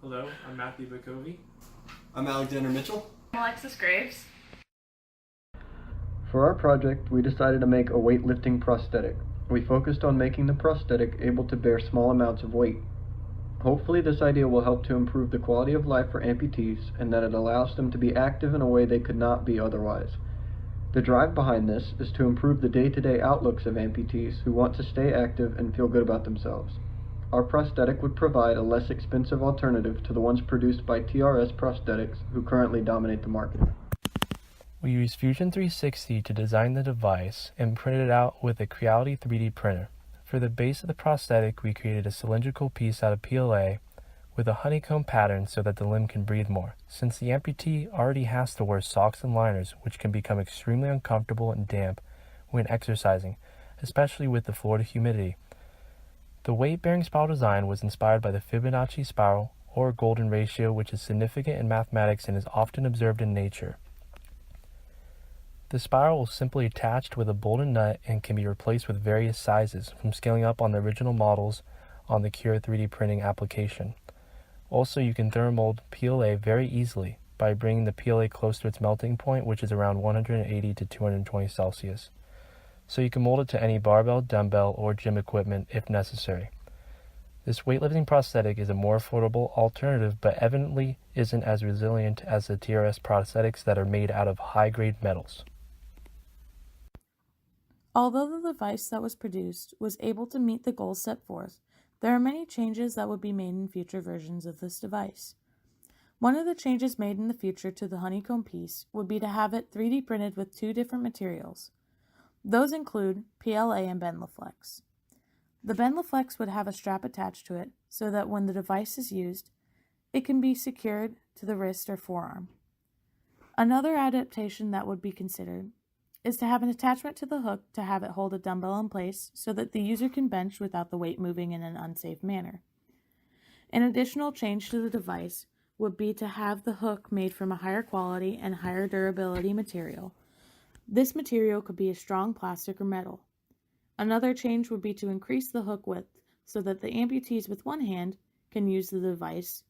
Hello, I'm Matthew Bukovi. I'm Alexander Mitchell. I'm Alexis Graves. For our project, we decided to make a weightlifting prosthetic. We focused on making the prosthetic able to bear small amounts of weight. Hopefully this idea will help to improve the quality of life for amputees and that it allows them to be active in a way they could not be otherwise. The drive behind this is to improve the day-to-day outlooks of amputees who want to stay active and feel good about themselves. Our prosthetic would provide a less expensive alternative to the ones produced by TRS prosthetics who currently dominate the market. We used Fusion 360 to design the device and print it out with a Creality 3D printer. For the base of the prosthetic, we created a cylindrical piece out of PLA with a honeycomb pattern so that the limb can breathe more, since the amputee already has to wear socks and liners, which can become extremely uncomfortable and damp when exercising, especially with the Florida humidity. The weight-bearing spiral design was inspired by the Fibonacci spiral, or golden ratio, which is significant in mathematics and is often observed in nature. The spiral is simply attached with a bolted nut and can be replaced with various sizes, from scaling up on the original models on the Cure 3D printing application. Also, you can thermomold PLA very easily by bringing the PLA close to its melting point, which is around 180 to 220 Celsius. So you can mold it to any barbell, dumbbell, or gym equipment if necessary. This weightlifting prosthetic is a more affordable alternative, but evidently isn't as resilient as the TRS prosthetics that are made out of high-grade metals. Although the device that was produced was able to meet the goals set forth, there are many changes that would be made in future versions of this device. One of the changes made in the future to the honeycomb piece would be to have it 3D printed with two different materials. Those include PLA and Bendlaflex. The Bendlaflex would have a strap attached to it so that when the device is used, it can be secured to the wrist or forearm. Another adaptation that would be considered is to have an attachment to the hook to have it hold a dumbbell in place so that the user can bench without the weight moving in an unsafe manner. An additional change to the device would be to have the hook made from a higher quality and higher durability material. This material could be a strong plastic or metal. Another change would be to increase the hook width so that the amputees with one hand can use the device.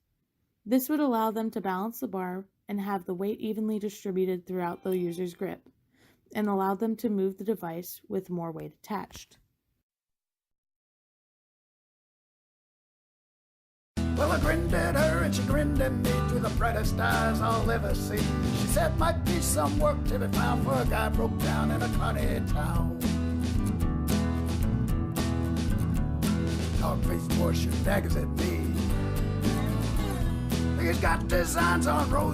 This would allow them to balance the bar and have the weight evenly distributed throughout the user's grip, and allow them to move the device with more weight attached. Well, I grinned at her and she grinned at me through the brightest eyes I'll ever see. She said might be some work to be found for a guy broke down in a tiny town. Dog-faced boy shooting daggers at me. He's got designs on roses.